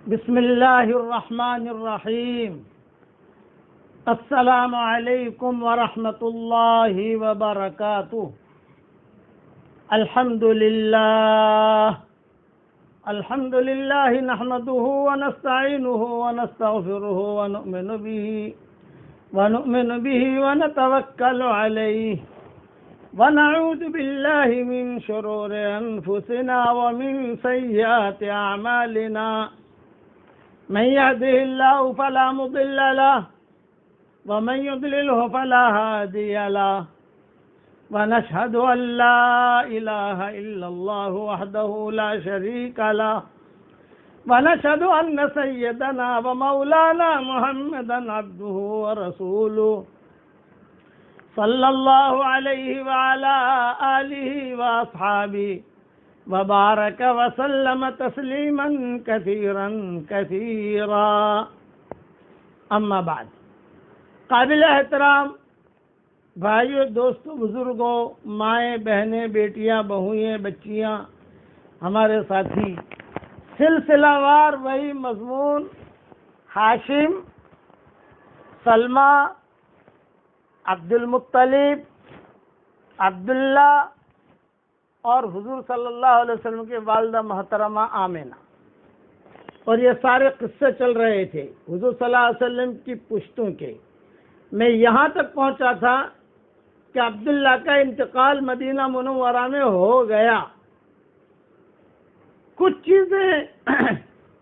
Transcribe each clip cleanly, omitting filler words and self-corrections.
بسم اللہ الرحمن الرحیم۔ السلام علیکم ورحمۃ اللہ وبرکاتہ۔ الحمد للہ نحمده ونستعینه ونستغفره ونؤمن به ونتوکل علیہ ونعوذ باللہ من شرور انفسنا ومن سیئات اعمالنا، من يهده الله فلا مضل له ومن يضلله فلا هادي له، ونشهد أن لا إله إلا الله وحده لا شريك له، ونشهد أن سيدنا ومولانا محمدا عبده ورسوله، صلى الله عليه وعلى آله وأصحابه وبارك وسلم تسلیما کثیرا کثیرا۔ اما بعد، قابل احترام بھائیوں، دوستوں، بزرگوں، مائیں، بہنیں، بیٹیاں، بہوئیں، بچیاں، ہمارے ساتھی، سلسلہ وار وہی مضمون ہاشم، سلمہ، عبد المطلب، عبداللہ اور حضور صلی اللہ علیہ وسلم کی والدہ محترمہ آمنہ، اور یہ سارے قصے چل رہے تھے حضور صلی اللہ علیہ وسلم کی پشتوں کے۔ میں یہاں تک پہنچا تھا کہ عبداللہ کا انتقال مدینہ منورہ میں ہو گیا۔ کچھ چیزیں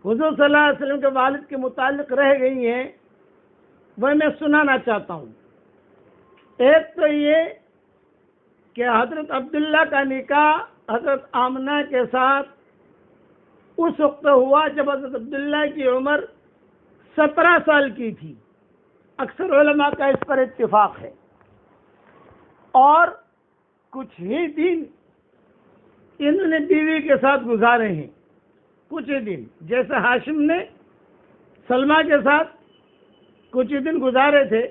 حضور صلی اللہ علیہ وسلم کے والد کے متعلق رہ گئی ہیں، وہ میں سنانا چاہتا ہوں۔ ایک تو یہ کہ حضرت عبداللہ کا نکاح حضرت آمنہ کے ساتھ اس وقت ہوا جب حضرت عبداللہ کی عمر 17 سال کی تھی۔ اکثر علماء کا اس پر اتفاق ہے، اور کچھ ہی دن انہوں نے بیوی کے ساتھ گزارے ہیں، کچھ ہی دن، جیسے ہاشم نے سلمہ کے ساتھ کچھ ہی دن گزارے تھے،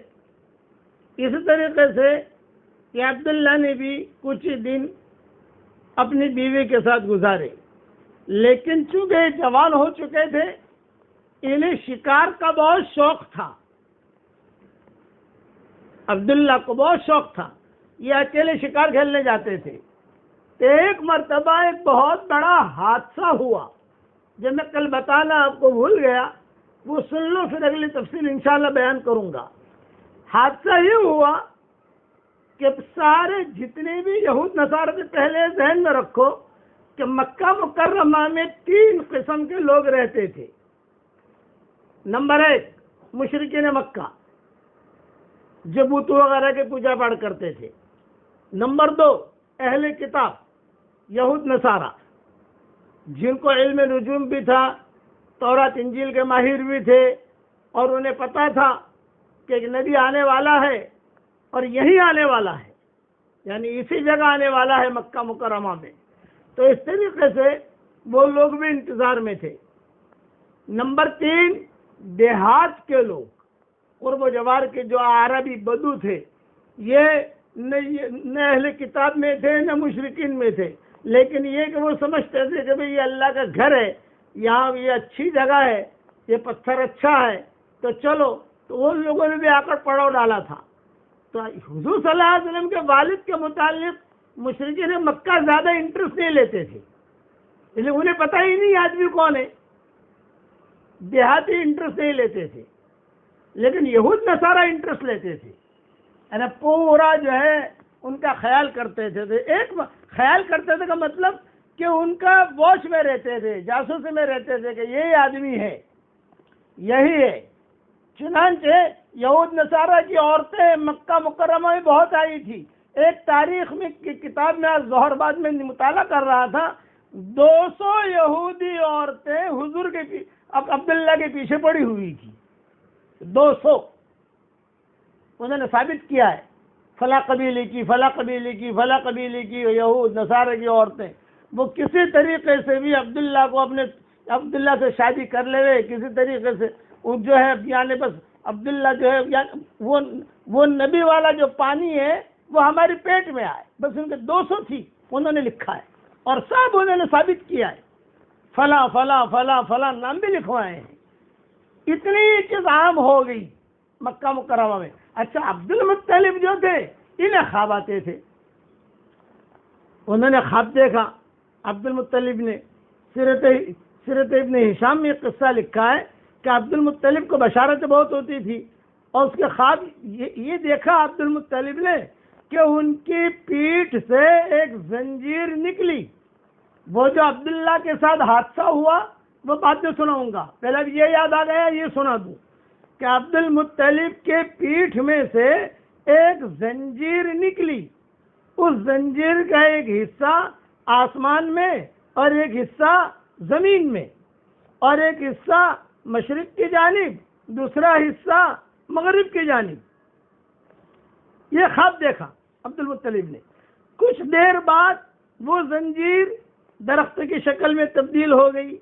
اسی طریقے سے کہ عبداللہ نے بھی کچھ ہی دن اپنی بیوی کے ساتھ گزارے، لیکن چونکہ جوان ہو چکے تھے، انہیں شکار کا بہت شوق تھا۔ عبداللہ کو بہت شوق تھا، یہ اکیلے شکار کھیلنے جاتے تھے۔ ایک مرتبہ ایک بہت بڑا حادثہ ہوا، جو میں کل بتانا آپ کو بھول گیا، وہ سن لو، پھر اگلی تفصیل انشاءاللہ بیان کروں گا۔ حادثہ یہ ہوا کہ سارے جتنے بھی یہود نصارہ سے پہلے ذہن میں رکھو کہ مکہ مکرمہ میں 3 قسم کے لوگ رہتے تھے۔ نمبر 1، مشرکین مکہ، جو بت وغیرہ کے پوجا پاٹ کرتے تھے۔ نمبر 2، اہل کتاب، یہود نصارہ، جن کو علم نجوم بھی تھا، تورات انجیل کے ماہر بھی تھے، اور انہیں پتا تھا کہ ایک نبی آنے والا ہے اور یہی آنے والا ہے، یعنی اسی جگہ آنے والا ہے، مکہ مکرمہ میں۔ تو اس طریقے سے وہ لوگ بھی انتظار میں تھے۔ نمبر 3، دیہات کے لوگ، قرب و جوار کے جو عربی بدو تھے، یہ نہ اہل کتاب میں تھے نہ مشرکین میں تھے، لیکن یہ کہ وہ سمجھتے تھے کہ بھئی یہ اللہ کا گھر ہے، یہاں یہ اچھی جگہ ہے، یہ پتھر اچھا ہے، تو چلو، تو ان لوگوں نے بھی آ کر پڑاؤ ڈالا تھا۔ تو حضور صلی اللہ علیہ وسلم کے والد کے متعلق مشرکین مکہ زیادہ انٹرسٹ نہیں لیتے تھے، اس لیے انہیں پتہ ہی نہیں آدمی کون ہے، دیہاتی انٹرسٹ نہیں لیتے تھے، لیکن یہود نصارہ انٹرسٹ لیتے تھے، یعنی پورا جو ہے ان کا خیال کرتے تھے۔ ایک خیال کرتے تھے کا مطلب کہ ان کا واچ میں رہتے تھے، جاسوسی میں رہتے تھے کہ یہی آدمی ہے، یہی ہے۔ چنانچہ یہود نصارہ کی عورتیں مکہ مکرمہ میں بہت آئی تھی۔ ایک تاریخ میں کی کتاب میں آج ظہر بعد میں مطالعہ کر رہا تھا، 200 یہودی عورتیں حضور کے عبداللہ کے پیچھے پڑی ہوئی تھی، 200۔ انہوں نے ثابت کیا ہے، فلاں قبیلے کی، فلاں قبیلے کی، فلاں قبیلے کی یہود نصارہ کی عورتیں، وہ کسی طریقے سے بھی عبداللہ کو عبداللہ سے شادی کر لے، کسی طریقے سے وہ جو ہے، یعنی بس عبداللہ جو ہے وہ نبی والا جو پانی ہے وہ ہمارے پیٹ میں آئے، بس ان کے 200 تھی، انہوں نے لکھا ہے اور سب انہوں نے ثابت کیا ہے۔ فلاں فلاں فلاں فلاں نام بھی لکھوائے ہیں. اتنی چیز عام ہو گئی مکہ مکرمہ میں. اچھا عبد المطلب جو تھے انہیں خواب آتے تھے. انہوں نے خواب دیکھا عبد المطلب نے. سیرت ابن ہشام میں ایک قصہ لکھا ہے کہ عبد المطلب کو بشارت بہت ہوتی تھی اور اس کے خواب یہ دیکھا عبد المطلب نے کہ ان کی پیٹھ سے ایک زنجیر نکلی. وہ جو عبداللہ کے ساتھ حادثہ ہوا وہ بات میں سناؤں گا, پہلے یہ یاد آ گیا یہ سنا دوں کہ عبد المطلب کے پیٹھ میں سے ایک زنجیر نکلی. اس زنجیر کا ایک حصہ آسمان میں اور ایک حصہ زمین میں اور ایک حصہ مشرق کی جانب دوسرا حصہ مغرب کی جانب. یہ خواب دیکھا عبد المطلب نے. کچھ دیر بعد وہ زنجیر درخت کی شکل میں تبدیل ہو گئی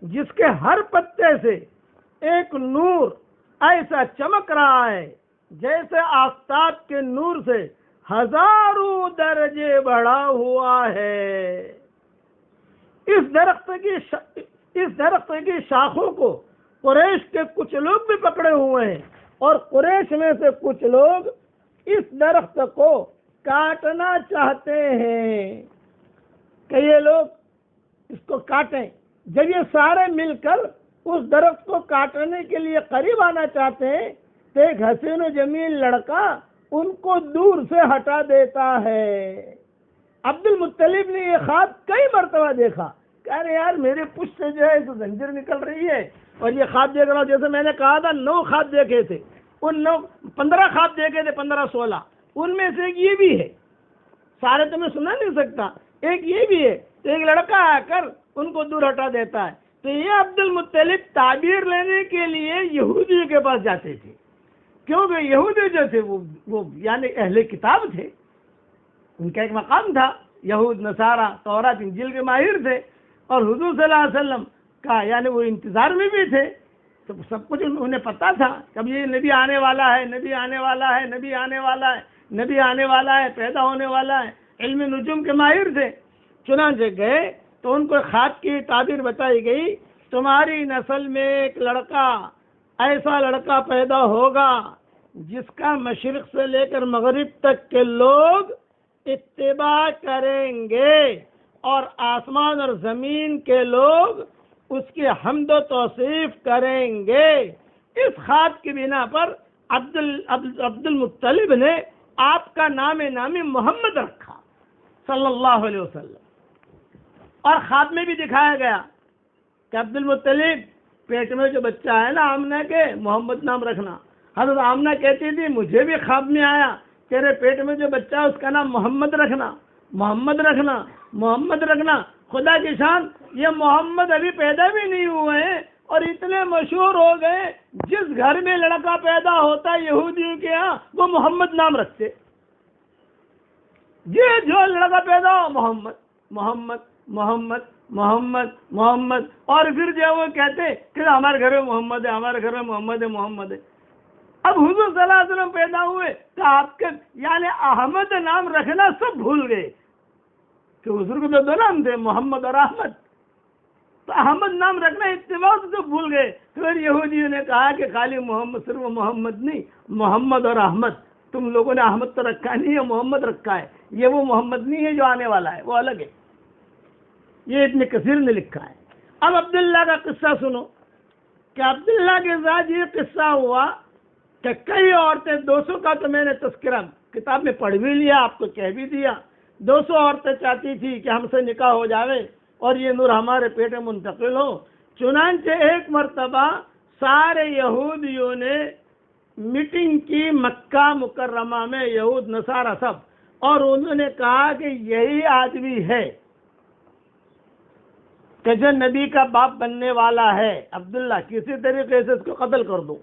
جس کے ہر پتے سے ایک نور ایسا چمک رہا ہے جیسے آفتاب کے نور سے ہزاروں درجے بڑھا ہوا ہے. اس درخت کی شاخوں کو قریش کے کچھ لوگ بھی پکڑے ہوئے ہیں اور قریش میں سے کچھ لوگ اس درخت کو کاٹنا چاہتے ہیں کہ یہ لوگ اس کو کاٹیں. جب یہ سارے مل کر اس درخت کو کاٹنے کے لیے قریب آنا چاہتے ہیں تو ایک حسین و جمیل لڑکا ان کو دور سے ہٹا دیتا ہے. عبد المطلب نے یہ خواب کئی مرتبہ دیکھا کہ ارے یار میرے پشت سے جو ہے زنجیر نکل رہی ہے اور یہ خواب دیکھ رہا ہوں. جیسے میں نے کہا تھا 9 خواب دیکھے تھے, ان 15 خواب دیکھے تھے, 15-16 ان میں سے ایک یہ بھی ہے. سارے تو میں سنا نہیں سکتا, ایک یہ بھی ہے. تو ایک لڑکا آ کر ان کو دور ہٹا دیتا ہے. تو یہ عبد المطلب تعبیر لینے کے لیے یہودیوں کے پاس جاتے تھے کیونکہ یہودی جو تھے وہ یعنی اہل کتاب تھے, ان کا ایک مقام تھا. یہود نصارہ تورات انجیل کے ماہر تھے اور حضور صلی اللہ علیہ وسلم کا یعنی وہ انتظار میں بھی تھے. تو سب کچھ انہیں پتا تھا کب یہ نبی آنے والا ہے, نبی آنے والا ہے, نبی آنے والا ہے, نبی آنے والا ہے, پیدا ہونے والا ہے. علم نجوم کے ماہر تھے. چنانچہ گئے تو ان کو خواب کی تعبیر بتائی گئی, تمہاری نسل میں ایک لڑکا ایسا لڑکا پیدا ہوگا جس کا مشرق سے لے کر مغرب تک کے لوگ اتباع کریں گے اور آسمان اور زمین کے لوگ اس کی حمد و توصیف کریں گے. اس خواب کی بنا پر عبد المطلب نے آپ کا نام نامی محمد رکھا صلی اللہ علیہ وسلم. اور خواب میں بھی دکھایا گیا کہ عبد المطلب پیٹ میں جو بچہ ہے نا آمنہ کے, محمد نام رکھنا. حضرت آمنہ کہتی تھی مجھے بھی خواب میں آیا تیرے پیٹ میں جو بچہ ہے اس کا نام محمد رکھنا, محمد رکھنا, محمد رکھنا. خدا کی شان یہ محمد ابھی پیدا بھی نہیں ہوئے ہیں اور اتنے مشہور ہو گئے. جس گھر میں لڑکا پیدا ہوتا یہودیوں کے ہاں وہ محمد نام رکھتے. یہ جو لڑکا پیدا ہو محمد محمد محمد محمد محمد, اور پھر جو وہ کہتے کہ ہمارے گھر میں محمد ہے, ہمارے گھر میں محمد ہے, محمد ہے. اب حضور صلی اللہ علیہ وسلم پیدا ہوئے تو آپ کے یعنی احمد نام رکھنا سب بھول گئے کہ حضور کے تو 2 نام تھے, محمد اور احمد. تو احمد نام رکھنا اتباع سے سب بھول گئے. پھر یہودیوں نے کہا کہ خالی محمد صرف محمد نہیں, محمد اور احمد. تم لوگوں نے احمد تو رکھا نہیں ہے, محمد رکھا ہے. یہ وہ محمد نہیں ہے جو آنے والا ہے, وہ الگ ہے. یہ ابن کثیر نے لکھا ہے. اب عبداللہ کا قصہ سنو کہ عبداللہ کے ساتھ یہ قصہ ہوا کہ کئی عورتیں 200 کا تو میں نے تذکرہ کتاب میں پڑھ بھی لیا, آپ کو کہہ بھی دیا. 200 عورتیں چاہتی تھی کہ ہم سے نکاح ہو جاوے اور یہ نور ہمارے پیٹ میں منتقل ہو. چنانچہ ایک مرتبہ سارے یہودیوں نے میٹنگ کی مکہ مکرمہ میں, یہود نصارہ سب, اور انہوں نے کہا کہ یہی آدمی ہے کہ جو نبی کا باپ بننے والا ہے عبداللہ, کسی طریقے سے اس کو قتل کر دو.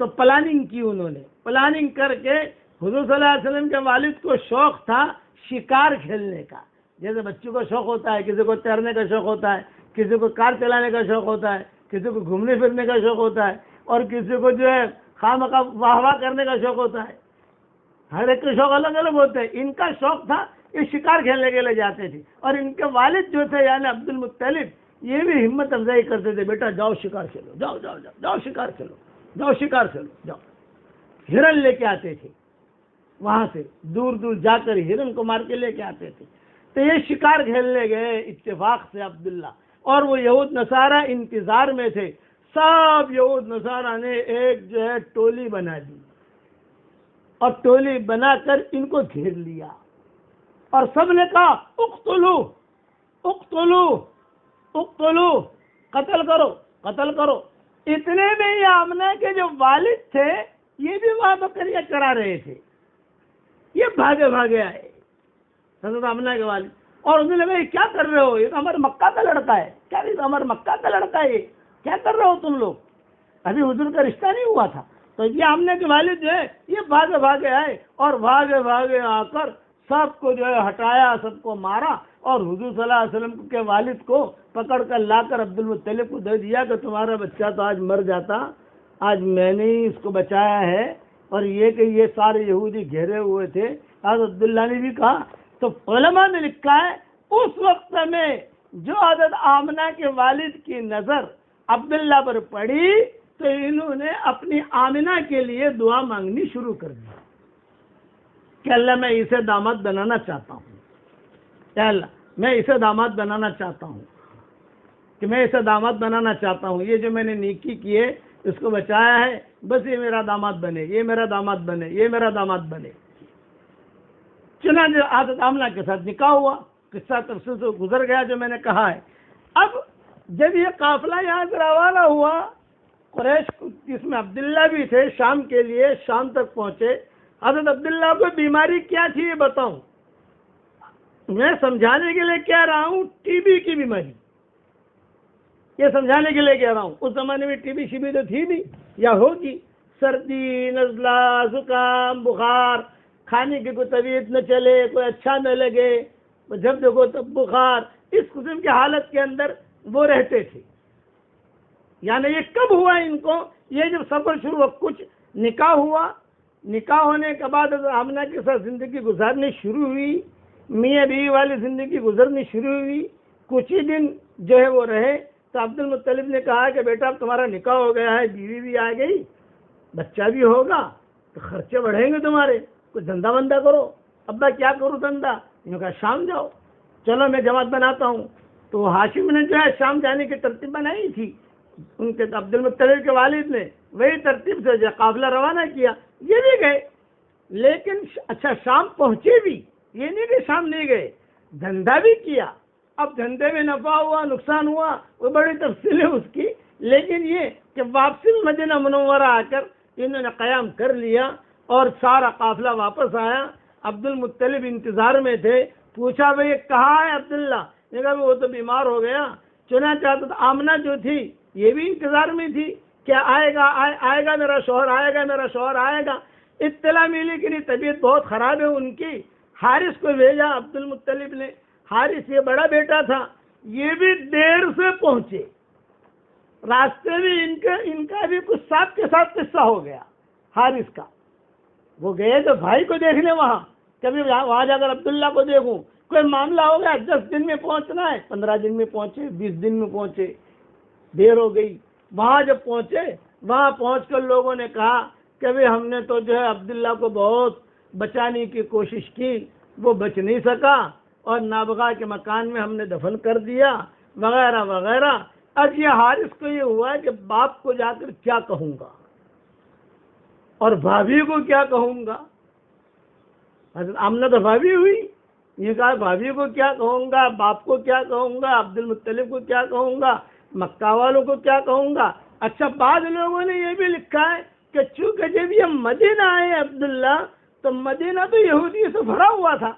تو پلاننگ کی انہوں نے. پلاننگ کر کے حضور صلی اللہ علیہ وسلم کے والد کو شوق تھا شکار کھیلنے کا, جیسے بچوں کو شوق ہوتا ہے, کسی کو تیرنے کا شوق ہوتا ہے, کسی کو کار چلانے کا شوق ہوتا ہے, کسی کو گھومنے پھرنے کا شوق ہوتا ہے, اور کسی کو جو ہے خواہ مخواہ واہ واہ کرنے کا شوق ہوتا ہے. ہر ایک کے شوق الگ الگ ہوتے ہیں. ان کا شوق تھا یہ شکار کھیلنے کے لیے جاتے تھے، اور ان کے والد جو تھے یعنی عبد المطلب یہ بھی ہمت افزائی کرتے تھے، بیٹا جاؤ شکار کھیلو، جاؤ جاؤ جاؤ جاؤ شکار کھیلو، جاؤ شکار کھیلو جاؤ۔ ہرن لے کے آتے تھے، وہاں سے دور دور جا کر ہرن کو مار کے لے کے آتے تھے۔ تو یہ شکار کھیلنے گئے اتفاق سے عبداللہ، اور وہ یہود نصارہ انتظار میں تھے۔ سب یہود نصارہ نے ایک جو ہے ٹولی بنا دی، اور ٹولی بنا کر ان کو گھیر لیا، اور سب نے کہا اقتلو اقتلو اقتلو، قتل کرو قتل کرو۔ اتنے میں یہ آمنہ کے جو والد تھے یہ بھی وہاں بکریاں چرا رہے تھے، یہ بھاگے بھاگے آئے حضرت آمنہ کے والد، اور انہوں نے کہا یہ کیا کر رہے ہو، یہ تو ہمارے مکہ کا لڑکا ہے، کیا یہ تو ہمارے مکہ کا لڑکا ہے، یہ کیا کر رہے ہو تم لوگ، ابھی حضور کا رشتہ نہیں ہوا تھا۔ تو یہ آمنہ کے والد جو ہے یہ بھاگے بھاگے آئے، اور بھاگے بھاگے آ کر سب کو جو ہے ہٹایا، سب کو مارا، اور حضور صلی اللہ علیہ وسلم کے والد کو پکڑ کر لا کر عبد المطلب کو دے دیا کہ تمہارا بچہ تو آج مر جاتا، آج میں نے ہی اس کو بچایا ہے۔ اور یہ کہ یہ سارے یہودی گھیرے ہوئے تھے، حضرت عبداللہ نے بھی کہا۔ تو علماء نے لکھا ہے اس وقت میں جو حضرت آمنہ کے والد کی نظر عبداللہ پر پڑی تو انہوں نے اپنی آمنہ کے لیے دعا مانگنی شروع کر دی کہ اللہ میں اسے داماد بنانا چاہتا ہوں، یا اللہ میں اسے داماد بنانا چاہتا ہوں، کہ میں اسے داماد بنانا چاہتا ہوں، یہ جو میں نے نیکی کی ہے اس کو بچایا ہے، بس یہ میرا داماد بنے، یہ میرا داماد بنے، یہ میرا داماد بنے۔ چنانچہ حضرت آمنہ کے ساتھ نکاح ہوا، قصہ تفصیل سے گزر گیا جو میں نے کہا ہے۔ اب جب یہ قافلہ یہاں سے روانہ ہوا، قریش جس میں عبداللہ بھی تھے شام کے لیے، شام تک پہنچے۔ حضرت عبداللہ کو بیماری کیا تھی یہ بتاؤں، میں سمجھانے کے لیے کہہ رہا ہوں، ٹی بی کی بیماری، یہ سمجھانے کے لیے کہہ رہا ہوں۔ اس زمانے میں ٹی بی شبی تو تھی نہیں یا ہوگی، سردی، نزلہ، زکام، بخار، کھانے کی کوئی طبیعت نہ چلے، کوئی اچھا نہ لگے، جب دیکھو تب بخار، اس قسم کی حالت کے اندر وہ رہتے تھے۔ یعنی یہ کب ہوا ان کو، یہ جب سفر شروع ہوا، کچھ نکاح ہوا، نکاح ہونے کے بعد آمنہ کے ساتھ زندگی گزارنی شروع ہوئی، میاں بیوی والی زندگی گزرنی شروع ہوئی، کچھ ہی دن جو ہے وہ رہے تو عبد المطلب نے کہا کہ بیٹا اب تمہارا نکاح ہو گیا ہے، بیوی بھی آ گئی، بچہ بھی ہوگا، تو خرچے بڑھیں گے تمہارے، کوئی دھندا بندہ کرو۔ ابا کیا کروں دھندا؟ انہوں نے کہا شام جاؤ، چلو میں جماعت بناتا ہوں۔ تو ہاشم نے جو ہے شام جانے کی ترتیب بنائی تھی، ان کے عبد المطلب کے والد نے وہی ترتیب سے جو قافلہ روانہ کیا، یہ بھی گئے، لیکن اچھا شام پہنچے بھی، یہ نہیں کہ شام نہیں گئے، دھندا بھی کیا۔ اب دھندے میں نفع ہوا نقصان ہوا وہ بڑی تفصیل ہے اس کی، لیکن یہ کہ واپسی مدینہ منورہ آ کر انہوں نے قیام کر لیا اور سارا قافلہ واپس آیا۔ عبد المطلب انتظار میں تھے، پوچھا بھئی کہاں ہے عبداللہ؟ نے کہا وہ تو بیمار ہو گیا۔ چنانچہ حضرت آمنہ جو تھی یہ بھی انتظار میں تھی کہ آئے گا آئے گا میرا شوہر، آئے گا میرا شوہر آئے گا۔ اطلاع ملی کہ طبیعت بہت خراب ہے ان کی، حارث کو بھیجا عبد المطلب نے۔ حارث یہ بڑا بیٹا تھا، یہ بھی دیر سے پہنچے، راستے میں ان کا بھی کچھ ساتھ کے ساتھ قصہ ہو گیا حارث کا۔ وہ گئے تو بھائی کو دیکھنے وہاں، کبھی وہاں جا کر عبداللہ کو دیکھوں، کوئی معاملہ ہو گیا، 10 دن میں پہنچنا ہے، 15 دن میں پہنچے، 20 دن میں پہنچے، دیر ہو گئی۔ وہاں جب پہنچے، وہاں پہنچ کر لوگوں نے کہا کہ بھئی ہم نے تو جو ہے عبداللہ کو بہت بچانے کی کوشش کی، وہ بچ نہیں سکا، اور نابغہ کے مکان میں ہم نے دفن کر دیا وغیرہ وغیرہ۔ اب یہ حارث کو یہ ہوا کہ باپ کو جا کر کیا کہوں گا اور بھابھی کو کیا کہوں گا۔ حضرت آمنہ تو بھابھی ہوئی، یہ کہا بھابھی کو کیا کہوں گا، باپ کو کیا کہوں گا، عبد المطلب کو کیا کہوں گا، مکہ والوں کو کیا کہوں گا۔ اچھا بعض لوگوں نے یہ بھی لکھا ہے کہ چونکہ جب یہ مدینہ آئے عبداللہ تو مدینہ تو یہودی سے بھرا ہوا تھا،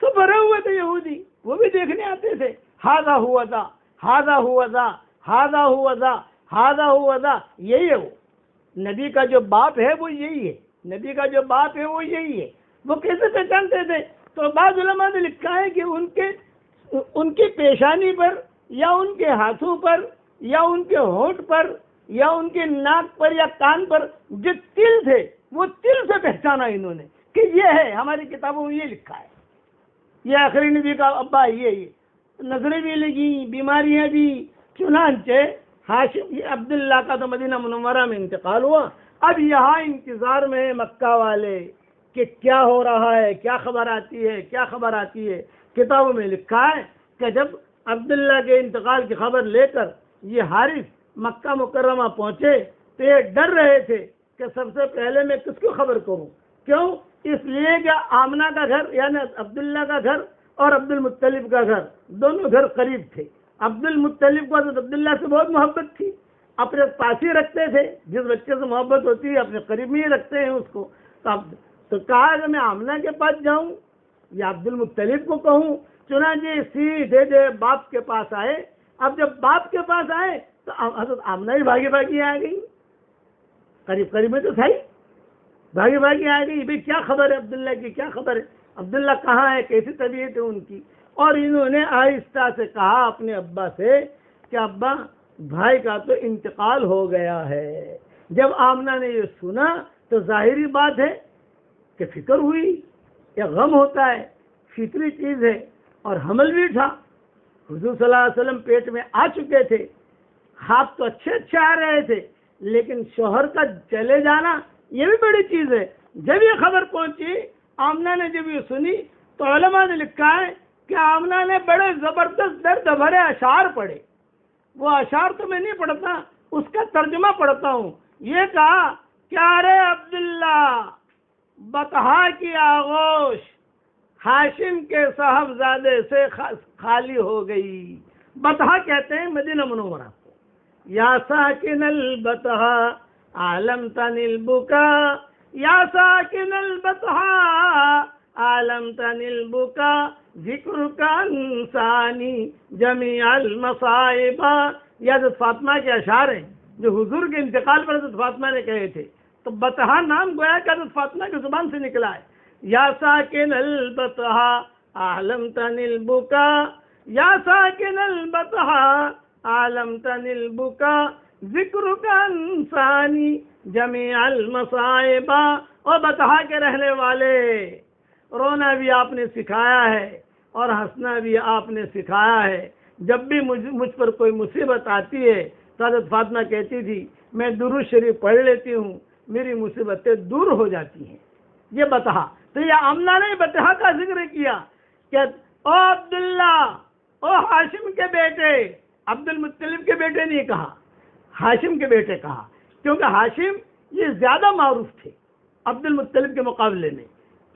سب بھرے ہوئے تھے یہودی، وہ بھی دیکھنے آتے تھے، ہاذا ہوا تھا، ہاذا ہوا تھا، ہاذا ہوا تھا، ہاذا ہوا تھا۔ یہی ہے وہ نبی کا جو باپ ہے وہ یہی ہے، نبی کا جو باپ ہے وہ یہی ہے۔ وہ کیسے پہچانتے تھے؟ تو بعض علماء نے لکھا ہے کہ ان کی پیشانی پر یا ان کے ہاتھوں پر یا ان کے ہونٹ پر یا ان کے ناک پر یا کان پر جو تل تھے وہ تل سے پہچانا انہوں نے کہ یہ ہے ہماری کتابوں میں یہ لکھا ہے، یہ آخری نبی کا ابا ہے، یہ نظریں بھی لگی، بیماریاں بھی۔ چنانچہ ہاشم یہ عبداللہ کا تو مدینہ منورہ میں انتقال ہوا، اب یہاں انتظار میں ہیں مکہ والے کہ کیا ہو رہا ہے، کیا خبر آتی ہے، کیا خبر آتی ہے۔ کتابوں میں لکھا ہے کہ جب عبداللہ کے انتقال کی خبر لے کر یہ حارث مکہ مکرمہ پہنچے تو یہ ڈر رہے تھے کہ سب سے پہلے میں کس کو خبر کروں، کیوں؟ اس لیے کہ آمنہ کا گھر یعنی عبداللہ کا گھر اور عبد المطلب کا گھر دونوں گھر قریب تھے۔ عبد المطلب کو حضرت عبداللہ سے بہت محبت تھی، اپنے پاس ہی رکھتے تھے، جس بچے سے محبت ہوتی ہے اپنے قریب میں ہی رکھتے ہیں اس کو۔ تو کہا کہ میں آمنہ کے پاس جاؤں یا عبد المطلب کو کہوں؟ چنانچہ سیدھے باپ کے پاس آئے۔ اب جب باپ کے پاس آئے تو حضرت آمنہ ہی بھاگی بھاگی آ گئی، قریب قریب میں تو تھا ہی، بھاگی بھاگی آ گئی، بھائی کیا خبر ہے عبداللہ کی، کیا خبر ہے، عبداللہ کہاں ہے، کیسی طبیعت ہے ان کی۔ اور انہوں نے آہستہ سے کہا اپنے ابا سے کہ ابا بھائی کا تو انتقال ہو گیا ہے۔ جب آمنہ نے یہ سنا تو ظاہری بات ہے کہ فکر ہوئی، یا غم ہوتا ہے، فطری چیز ہے، اور حمل بھی تھا۔ حضور صلی اللہ علیہ وسلم پیٹ میں آ چکے تھے، ہاتھ تو اچھے آ رہے تھے، لیکن شوہر کا چلے جانا یہ بھی بڑی چیز ہے۔ جب یہ خبر پہنچی، آمنہ نے جب یہ سنی تو علماء نے لکھا ہے کہ آمنہ نے بڑے زبردست درد بھرے اشعار پڑھے۔ وہ اشعار تو میں نہیں پڑھتا، اس کا ترجمہ پڑھتا ہوں۔ یہ کہا کہ ارے عبداللہ، بطحا کی آغوش ہاشم کے صاحبزادے سے خالی ہو گئی۔ بطحا کہتے ہیں مدینہ منورہ کو۔ یا ساکن البطحا عالمتن البکا، یا ساکن البطحا عالمتن البکا، ذکر کا انسانی جمیع المصائب۔ یہ حضرت فاطمہ کے اشعار ہیں جو حضور کے انتقال پر حضرت فاطمہ نے کہے تھے، تو بطحا نام گویا کہ حضرت فاطمہ کی زبان سے نکلا ہے۔ یا ساکن البطحا عالمتن البکا، یا ساکن البطحا عالمتن البکا، ذکر کا انسانی جمیع المصائب۔ اور بطحا کے رہنے والے، رونا بھی آپ نے سکھایا ہے اور ہنسنا بھی آپ نے سکھایا ہے۔ جب بھی مجھ پر کوئی مصیبت آتی ہے تو حضرت فاطمہ کہتی تھی میں درود شریف پڑھ لیتی ہوں، میری مصیبتیں دور ہو جاتی ہیں۔ یہ بطحا، تو یہ آمنہ نے بطحا کا ذکر کیا کہ او عبداللہ، او ہاشم کے بیٹے، عبد المطلب کے بیٹے نہیں کہا، ہاشم کے بیٹے کہا، کیونکہ ہاشم یہ زیادہ معروف تھے عبد المطلب کے مقابلے میں،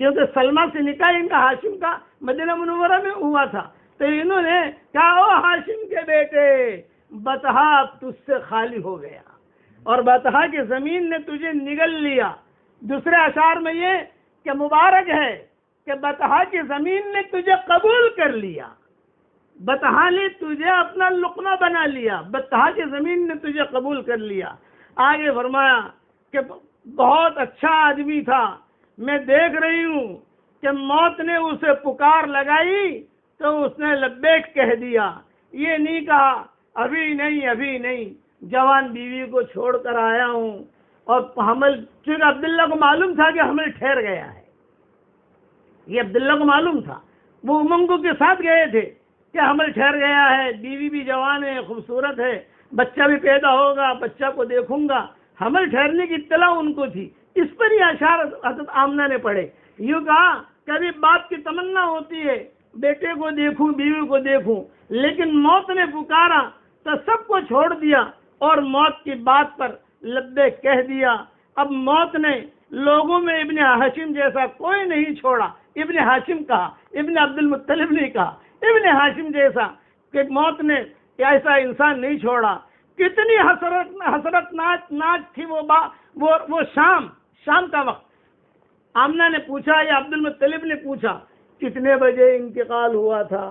کیونکہ سلمہ سے نکاح ان کا ہاشم کا مدینہ منورہ میں ہوا تھا۔ تو انہوں نے کہا او ہاشم کے بیٹے، بطحا اب تجھ سے خالی ہو گیا اور بطحا کی زمین نے تجھے نگل لیا۔ دوسرے اشعار میں یہ کہ مبارک ہے کہ بطحا کی زمین نے تجھے قبول کر لیا، بطحا نے تجھے اپنا لقمہ بنا لیا، بطحا کی زمین نے تجھے قبول کر لیا۔ آگے فرمایا کہ بہت اچھا آدمی تھا، میں دیکھ رہی ہوں کہ موت نے اسے پکار لگائی تو اس نے لبیک کہہ دیا، یہ نہیں کہا ابھی نہیں ابھی نہیں، جوان بیوی کو چھوڑ کر آیا ہوں اور حمل، چونکہ عبداللہ کو معلوم تھا کہ حمل ٹھہر گیا ہے، یہ عبداللہ کو معلوم تھا، وہ امنگوں کے ساتھ گئے تھے کہ حمل ٹھہر گیا ہے، بیوی بھی جوان ہے، خوبصورت ہے، بچہ بھی پیدا ہوگا، بچہ کو دیکھوں گا، حمل ٹھہرنے کی اطلاع ان کو تھی۔ اس پر یہ اشعار حضرت آمنہ نے پڑھے، یوں کہا کبھی باپ کی تمنا ہوتی ہے بیٹے کو دیکھوں، بیوی کو دیکھوں، لیکن موت نے پکارا تو سب کو چھوڑ دیا اور موت کی بات پر لبیک کہہ دیا۔ اب موت نے لوگوں میں ابن ہاشم جیسا کوئی نہیں چھوڑا، ابن ہاشم کہا، ابن عبد المطلب نے کہا، ابن ہاشم جیسا کہ موت نے ایسا انسان نہیں چھوڑا۔ کتنی حسرت ناک تھی وہ شام کا وقت۔ آمنہ نے پوچھا یا عبد المطلب نے پوچھا کتنے بجے انتقال ہوا تھا؟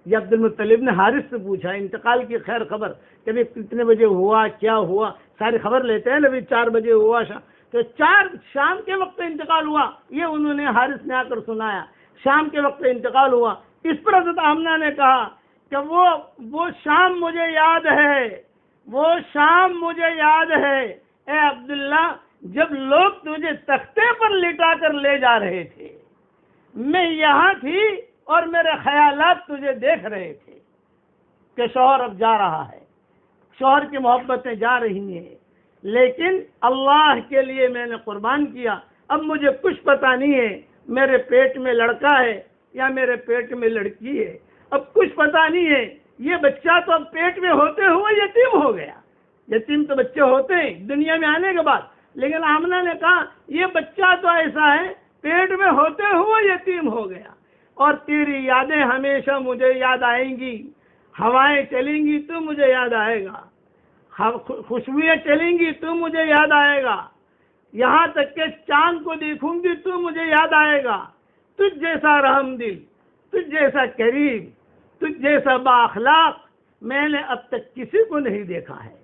یہ عبد المطلب نے حارث سے پوچھا انتقال کی خیر خبر کہ کتنے بجے ہوا، کیا ہوا، ساری خبر لیتے ہیں نا، 4 بجے ہوا تو شام کے وقت انتقال ہوا، یہ انہوں نے حارث نے آ کر سنایا، شام کے وقت انتقال ہوا۔ اس پر حضرت آمنہ نے کہا کہ وہ شام مجھے یاد ہے، وہ شام مجھے یاد ہے، اے عبداللہ جب لوگ تجھے تختے پر لٹا کر لے جا رہے تھے، میں یہاں تھی اور میرے خیالات تجھے دیکھ رہے تھے کہ شوہر اب جا رہا ہے، شوہر کی محبتیں جا رہی ہیں، لیکن اللہ کے لیے میں نے قربان کیا۔ اب مجھے کچھ پتہ نہیں ہے میرے پیٹ میں لڑکا ہے یا میرے پیٹ میں لڑکی ہے، اب کچھ پتہ نہیں ہے، یہ بچہ تو اب پیٹ میں ہوتے ہوئے یتیم ہو گیا۔ یتیم تو بچے ہوتے ہیں دنیا میں آنے کے بعد، لیکن آمنہ نے کہا یہ بچہ تو ایسا ہے پیٹ میں ہوتے ہوئے یتیم ہو گیا، اور تیری یادیں ہمیشہ مجھے یاد آئیں گی، ہوائیں چلیں گی تو مجھے یاد آئے گا، خوشبوئیں چلیں گی تو مجھے یاد آئے گا، یہاں تک کہ چاند کو دیکھوں گی تو مجھے یاد آئے گا۔ تجھ جیسا رحم دل، تجھ جیسا کریم، تجھ جیسا بااخلاق میں نے اب تک کسی کو نہیں دیکھا ہے،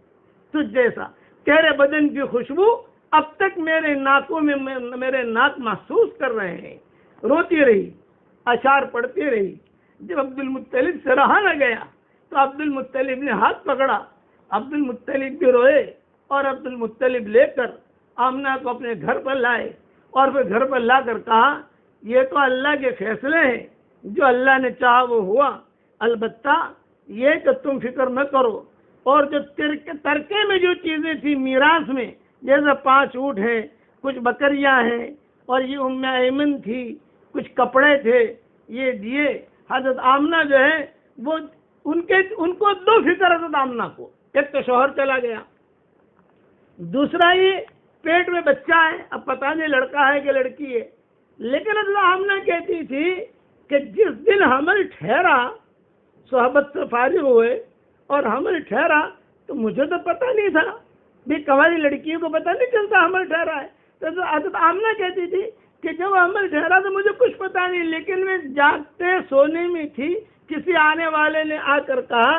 تجھ جیسا۔ تیرے بدن کی خوشبو اب تک میرے ناکوں میں میرے ناک محسوس کر رہے ہیں۔ روتی رہی، اشعار پڑھتی رہی۔ جب عبد المطلب سے رہا نہ گیا تو عبد المطلب نے ہاتھ پکڑا، عبد المطلب بھی روئے، اور عبد المطلب لے کر آمنہ کو اپنے گھر پر لائے، اور پھر گھر پر لا کر کہا یہ تو اللہ کے فیصلے ہیں، جو اللہ نے چاہا وہ ہوا، البتہ یہ کہ تم فکر نہ کرو، اور جو ترکے میں جو چیزیں تھیں میراث میں، جیسے 5 اونٹ ہیں، کچھ بکریاں ہیں، اور یہ ام ایمن تھی، کچھ کپڑے تھے، یہ دیے حضرت آمنہ جو ہے وہ ان کو 2 فکر حضرت آمنہ کو، ایک تو شوہر چلا گیا، دوسرا یہ پیٹ میں بچہ ہے، اب پتہ نہیں لڑکا ہے کہ لڑکی ہے۔ لیکن حضرت آمنہ کہتی تھی کہ جس دن حمل ٹھہرا، صحبت سے فارغ ہوئے اور حمل ٹھہرا تو مجھے تو پتہ نہیں تھا، بھی کماری لڑکیوں کو پتہ نہیں چلتا حمل ٹھہرا ہے۔ تو حضرت آمنہ کہتی تھی کہ جب حمل ٹھہرا تو مجھے کچھ پتہ نہیں، لیکن میں جاگتے سونے میں تھی، کسی آنے والے نے آ کر کہا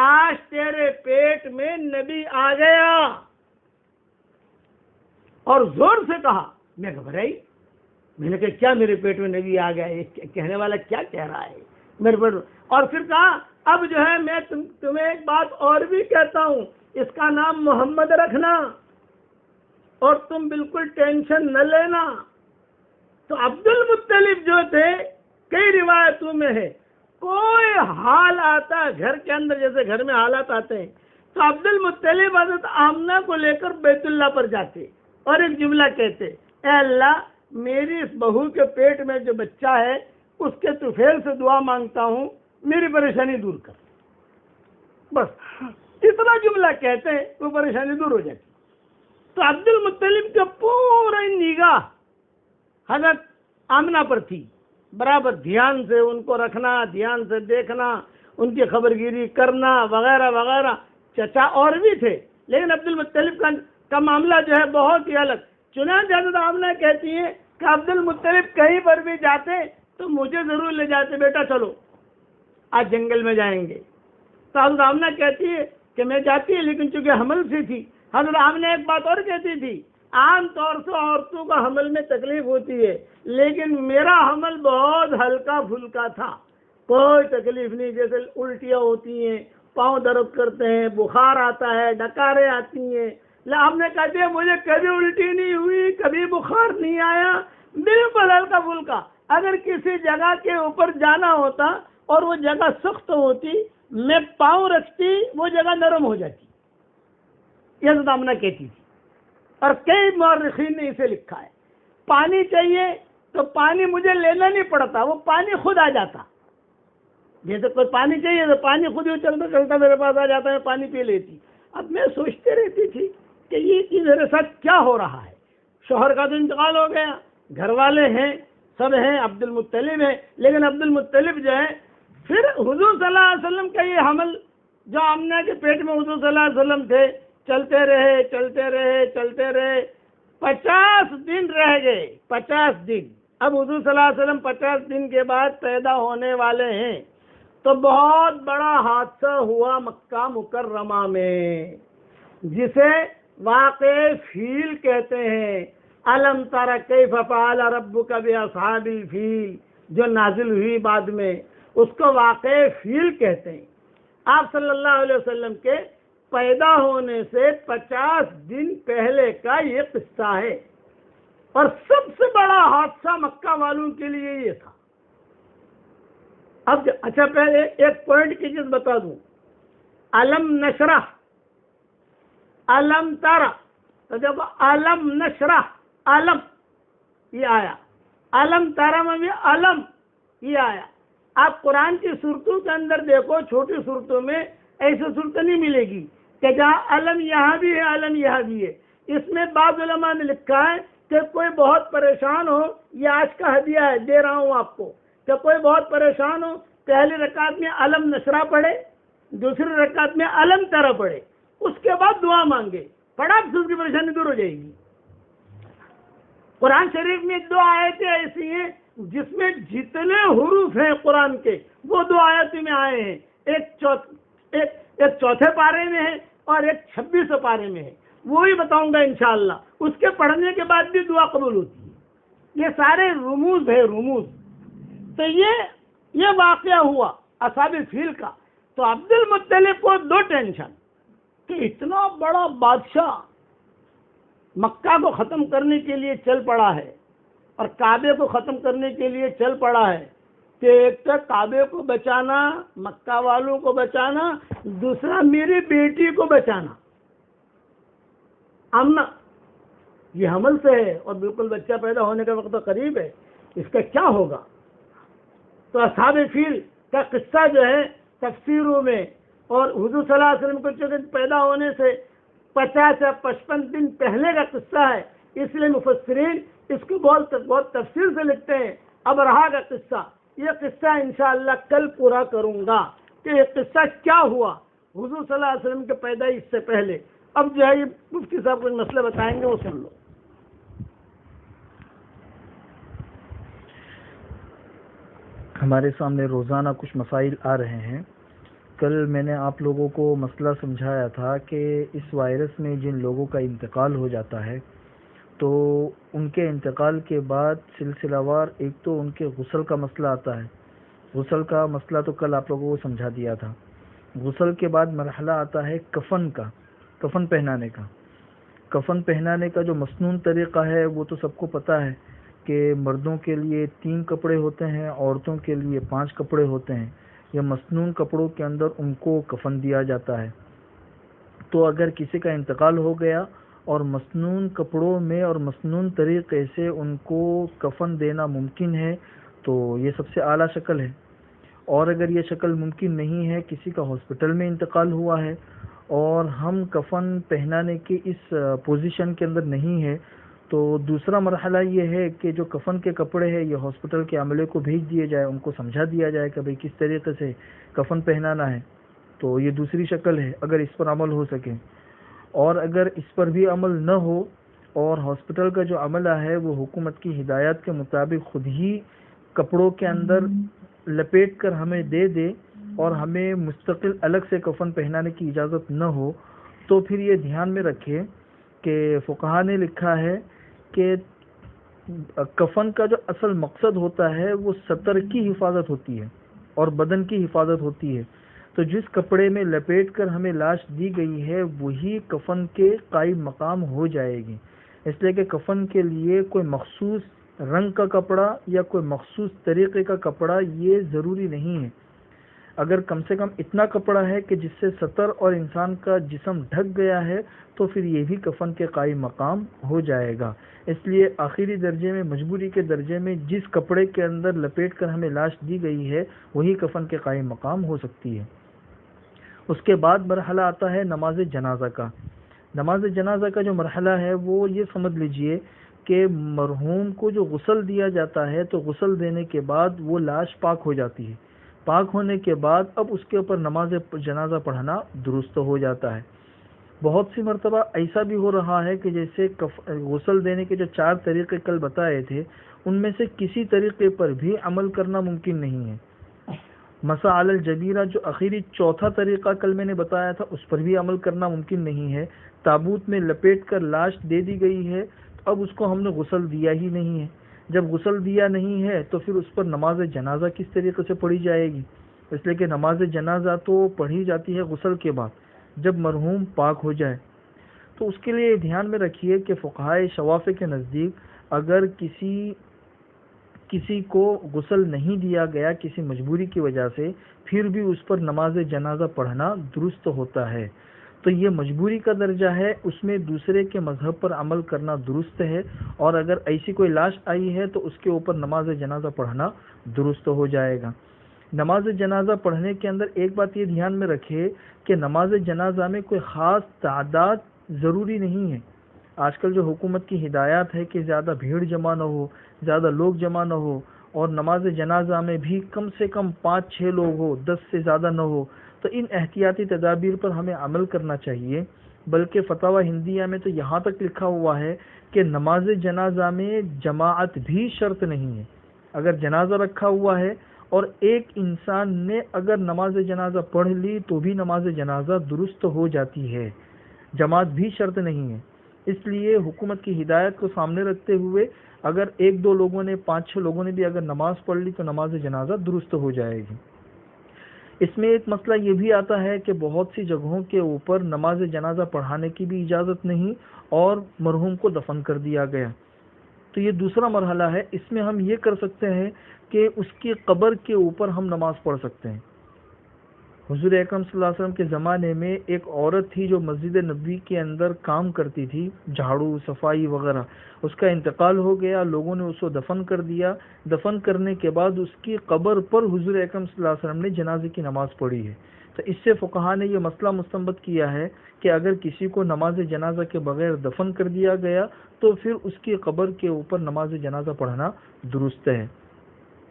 آج تیرے پیٹ میں نبی آ گیا، اور زور سے کہا۔ میں گھبرائی، میں نے کہا کیا میرے پیٹ میں نبی آ گیا، یہ کہنے والا کیا کہہ رہا ہے میرے پیٹ میں؟ اور پھر کہا اب جو ہے میں تمہیں ایک بات اور بھی کہتا ہوں، اس کا نام محمد رکھنا، اور تم بالکل ٹینشن نہ لینا۔ تو عبد المطلب جو تھے، کئی روایتوں میں ہے، کوئی حال آتا گھر کے اندر، جیسے گھر میں حالات آتے ہیں، تو عبد المطلب حضرت آمنہ کو لے کر بیت اللہ پر جاتے اور ایک جملہ کہتے، اے اللہ میری اس بہو کے پیٹ میں جو بچہ ہے اس کے طفیل سے دعا مانگتا ہوں، میری پریشانی دور کر۔ بس اتنا جملہ کہتے ہیں وہ پریشانی دور ہو جاتی۔ تو عبد المطلب کا پورا نگاہ حضرت آمنہ پر تھی، برابر دھیان سے ان کو رکھنا، دھیان سے دیکھنا، ان کی خبرگیری کرنا وغیرہ وغیرہ۔ چچا اور بھی تھے، لیکن عبد المطلب کا معاملہ جو ہے بہت ہی الگ۔ چنانچہ حضرت آمنہ کہتی ہیں کہ عبد المطلب کہیں پر بھی جاتے تو مجھے ضرور لے جاتے، بیٹا چلو آج جنگل میں جائیں گے۔ تو حضرت آمنہ کہتی ہے کہ میں جاتی ہے، لیکن چونکہ حمل سی تھی۔ حضرت آمنہ ایک بات اور کہتی تھی، عام طور سے عورتوں کا حمل میں تکلیف ہوتی ہے، لیکن میرا حمل بہت ہلکا پھلکا تھا، کوئی تکلیف نہیں، جیسے الٹیاں ہوتی ہیں، پاؤں درد کرتے ہیں، بخار آتا ہے، ڈکاریں آتی ہیں۔ آپ نے کہتے ہیں مجھے کبھی الٹی نہیں ہوئی، کبھی بخار نہیں آیا، بالکل ہلکا پھلکا۔ اگر کسی جگہ کے اوپر جانا ہوتا اور وہ جگہ سخت ہوتی، میں پاؤں رکھتی وہ جگہ نرم ہو جاتی، یہ حضرت آمنہ کہتی تھی۔ اور کئی مورخین نے اسے لکھا ہے، پانی چاہیے تو پانی مجھے لینا نہیں پڑتا، وہ پانی خود آ جاتا، جیسے کوئی پانی چاہیے تو پانی خود ہی چلتا چلتا میرے پاس آ جاتا ہے، پانی پی لیتی۔ اب میں سوچتے رہتی تھی کہ یہ چیز میرے ساتھ کیا ہو رہا ہے۔ شوہر کا تو انتقال ہو گیا، گھر والے ہیں، سب ہیں، عبد المطلب ہے، لیکن عبد المطلب جو ہے، پھر حضور صلی اللہ علیہ وسلم کا یہ حمل جو آمنہ کے پیٹ میں حضور صلی اللہ علیہ وسلم تھے، چلتے رہے چلتے رہے چلتے رہے، 50 دن رہ گئے، 50 دن۔ اب حضور صلی اللہ علیہ وسلم 50 دن کے بعد پیدا ہونے والے ہیں، تو بہت بڑا حادثہ ہوا مکہ مکرمہ میں، جسے واقع فیل کہتے ہیں۔ الم تر کیف فعل ربک باصحاب الفیل، جو نازل ہوئی بعد میں، اس کو واقع فیل کہتے ہیں۔ آپ صلی اللہ علیہ وسلم کے پیدا ہونے سے 50 دن پہلے کا یہ قصہ ہے، اور سب سے بڑا حادثہ مکہ والوں کے لیے یہ تھا۔ اب اچھا پہلے ایک پوائنٹ کی چیز بتا دوں، علم نشرح، علم ترى، تو جب علم نشرح، علم یہ آیا، علم ترى میں بھی علم یہ آیا۔ آپ قرآن کی صورتوں کے اندر دیکھو، چھوٹی صورتوں میں ایسی صورت نہیں ملے گی کہ جہاں علم یہاں بھی ہے علم یہاں بھی ہے۔ اس میں بعض علماء نے لکھا ہے کہ کوئی بہت پریشان ہو، یہ آج کا ہدیہ ہے، دے رہا ہوں آپ کو، کہ کوئی بہت پریشان ہو، پہلی رکعت میں علم نشرح پڑھے، دوسری رکعت میں علم ترى پڑھے، اس کے بعد دعا مانگے، پڑھا تو اس کی پریشانی دور ہو جائے گی۔ قرآن شریف میں 2 آیتیں ایسی ہیں جس میں جتنے حروف ہیں قرآن کے وہ 2 آیتیں میں آئے ہیں، ایک چوتھے پارے میں ہے اور ایک 26 پارے میں ہے، وہی بتاؤں گا انشاءاللہ۔ اس کے پڑھنے کے بعد بھی دعا قبول ہوتی ہے۔ یہ سارے رموز ہے، رموز۔ تو یہ واقعہ ہوا اصحاب فیل کا۔ تو عبد المطلب کو 2 ٹینشن کہ اتنا بڑا بادشاہ مکہ کو ختم کرنے کے لیے چل پڑا ہے اور کعبے کو ختم کرنے کے لیے چل پڑا ہے، کہ ایک تو کعبے کو بچانا، مکہ والوں کو بچانا، دوسرا میری بیٹی کو بچانا۔ امنا یہ حمل سے ہے اور بالکل بچہ پیدا ہونے کا وقت قریب ہے، اس کا کیا ہوگا؟ تو اصحاب فیل کا قصہ جو ہے تفسیروں میں، اور حضور صلی اللہ علیہ وسلم کو چونکہ پیدا ہونے سے 50 یا 55 دن پہلے کا قصہ ہے، اس لیے مفسرین اس کو بہت تفصیل سے لکھتے ہیں۔ ابرہا کا قصہ، یہ قصہ انشاءاللہ کل پورا کروں گا کہ یہ قصہ کیا ہوا حضور صلی اللہ علیہ وسلم کے پیدائش سے پہلے۔ اب جو ہے یہ مفتی صاحب کچھ مسئلے بتائیں گے، وہ سن لو۔ ہمارے سامنے روزانہ کچھ مسائل آ رہے ہیں۔ کل میں نے آپ لوگوں کو مسئلہ سمجھایا تھا کہ اس وائرس میں جن لوگوں کا انتقال ہو جاتا ہے تو ان کے انتقال کے بعد سلسلہ وار ایک تو ان کے غسل کا مسئلہ آتا ہے۔ غسل کا مسئلہ تو کل آپ لوگوں کو سمجھا دیا تھا۔ غسل کے بعد مرحلہ آتا ہے کفن کا، کفن پہنانے کا۔ کفن پہنانے کا جو مسنون طریقہ ہے وہ تو سب کو پتہ ہے کہ مردوں کے لیے 3 کپڑے ہوتے ہیں، عورتوں کے لیے 5 کپڑے ہوتے ہیں۔ یا مسنون کپڑوں کے اندر ان کو کفن دیا جاتا ہے۔ تو اگر کسی کا انتقال ہو گیا اور مسنون کپڑوں میں اور مسنون طریقے سے ان کو کفن دینا ممکن ہے تو یہ سب سے اعلیٰ شکل ہے۔ اور اگر یہ شکل ممکن نہیں ہے، کسی کا ہاسپٹل میں انتقال ہوا ہے اور ہم کفن پہنانے کے اس پوزیشن کے اندر نہیں ہے، تو دوسرا مرحلہ یہ ہے کہ جو کفن کے کپڑے ہیں یہ ہاسپٹل کے عملے کو بھیج دیے جائے، ان کو سمجھا دیا جائے کہ بھئی کس طریقے سے کفن پہنانا ہے۔ تو یہ دوسری شکل ہے اگر اس پر عمل ہو سکے۔ اور اگر اس پر بھی عمل نہ ہو اور ہاسپٹل کا جو عملہ ہے وہ حکومت کی ہدایات کے مطابق خود ہی کپڑوں کے اندر لپیٹ کر ہمیں دے دے اور ہمیں مستقل الگ سے کفن پہنانے کی اجازت نہ ہو، تو پھر یہ دھیان میں رکھیں کہ فقہا نے لکھا ہے کہ کفن کا جو اصل مقصد ہوتا ہے وہ سطر کی حفاظت ہوتی ہے اور بدن کی حفاظت ہوتی ہے۔ تو جس کپڑے میں لپیٹ کر ہمیں لاش دی گئی ہے وہی کفن کے قائم مقام ہو جائے گی۔ اس لیے کہ کفن کے لیے کوئی مخصوص رنگ کا کپڑا یا کوئی مخصوص طریقے کا کپڑا یہ ضروری نہیں ہے۔ اگر کم سے کم اتنا کپڑا ہے کہ جس سے سطر اور انسان کا جسم ڈھک گیا ہے تو پھر یہ بھی کفن کے قائم مقام ہو جائے گا۔ اس لیے آخری درجے میں، مجبوری کے درجے میں جس کپڑے کے اندر لپیٹ کر ہمیں لاش دی گئی ہے وہی کفن کے قائم مقام ہو سکتی ہے۔ اس کے بعد مرحلہ آتا ہے نماز جنازہ کا۔ نماز جنازہ کا جو مرحلہ ہے وہ یہ سمجھ لیجئے کہ مرحوم کو جو غسل دیا جاتا ہے تو غسل دینے کے بعد وہ لاش پاک ہو جاتی ہے۔ پاک ہونے کے بعد اب اس کے اوپر نماز جنازہ پڑھنا درست ہو جاتا ہے۔ بہت سی مرتبہ ایسا بھی ہو رہا ہے کہ جیسے غسل دینے کے جو 4 طریقے کل بتائے تھے ان میں سے کسی طریقے پر بھی عمل کرنا ممکن نہیں ہے۔ مسح علی الجبیرہ جو آخری 4تھا طریقہ کل میں نے بتایا تھا اس پر بھی عمل کرنا ممکن نہیں ہے۔ تابوت میں لپیٹ کر لاش دے دی گئی ہے تو اب اس کو ہم نے غسل دیا ہی نہیں ہے۔ جب غسل دیا نہیں ہے تو پھر اس پر نماز جنازہ کس طریقے سے پڑھی جائے گی؟ اس لیے کہ نماز جنازہ تو پڑھی جاتی ہے غسل کے بعد، جب مرحوم پاک ہو جائے۔ تو اس کے لیے دھیان میں رکھیے کہ فقہائے شوافع کے نزدیک اگر کسی کو غسل نہیں دیا گیا کسی مجبوری کی وجہ سے، پھر بھی اس پر نماز جنازہ پڑھنا درست ہوتا ہے۔ تو یہ مجبوری کا درجہ ہے، اس میں دوسرے کے مذہب پر عمل کرنا درست ہے، اور اگر ایسی کوئی لاش آئی ہے تو اس کے اوپر نماز جنازہ پڑھنا درست ہو جائے گا۔ نماز جنازہ پڑھنے کے اندر ایک بات یہ دھیان میں رکھے کہ نماز جنازہ میں کوئی خاص تعداد ضروری نہیں ہے۔ آج کل جو حکومت کی ہدایات ہے کہ زیادہ بھیڑ جمع نہ ہو، زیادہ لوگ جمع نہ ہو، اور نماز جنازہ میں بھی کم سے کم 5-6 لوگ ہو، 10 سے زیادہ نہ ہو، تو ان احتیاطی تدابیر پر ہمیں عمل کرنا چاہیے۔ بلکہ فتاوی ہندیہ میں تو یہاں تک لکھا ہوا ہے کہ نماز جنازہ میں جماعت بھی شرط نہیں ہے۔ اگر جنازہ رکھا ہوا ہے اور ایک انسان نے اگر نماز جنازہ پڑھ لی تو بھی نماز جنازہ درست ہو جاتی ہے، جماعت بھی شرط نہیں ہے۔ اس لیے حکومت کی ہدایت کو سامنے رکھتے ہوئے اگر 1-2 لوگوں نے 5-6 لوگوں نے بھی اگر نماز پڑھ لی تو نماز جنازہ درست ہو جائے گی۔ اس میں ایک مسئلہ یہ بھی آتا ہے کہ بہت سی جگہوں کے اوپر نماز جنازہ پڑھانے کی بھی اجازت نہیں اور مرحوم کو دفن کر دیا گیا۔ تو یہ دوسرا مرحلہ ہے، اس میں ہم یہ کر سکتے ہیں کہ اس کی قبر کے اوپر ہم نماز پڑھ سکتے ہیں۔ حضور اکرم صلی اللہ علیہ وسلم کے زمانے میں ایک عورت تھی جو مسجد نبوی کے اندر کام کرتی تھی، جھاڑو صفائی وغیرہ، اس کا انتقال ہو گیا، لوگوں نے اس کو دفن کر دیا۔ دفن کرنے کے بعد اس کی قبر پر حضور اکرم صلی اللہ علیہ وسلم نے جنازے کی نماز پڑھی ہے۔ تو اس سے فقہا نے یہ مسئلہ مستنبط کیا ہے کہ اگر کسی کو نماز جنازہ کے بغیر دفن کر دیا گیا تو پھر اس کی قبر کے اوپر نماز جنازہ پڑھنا درست ہے۔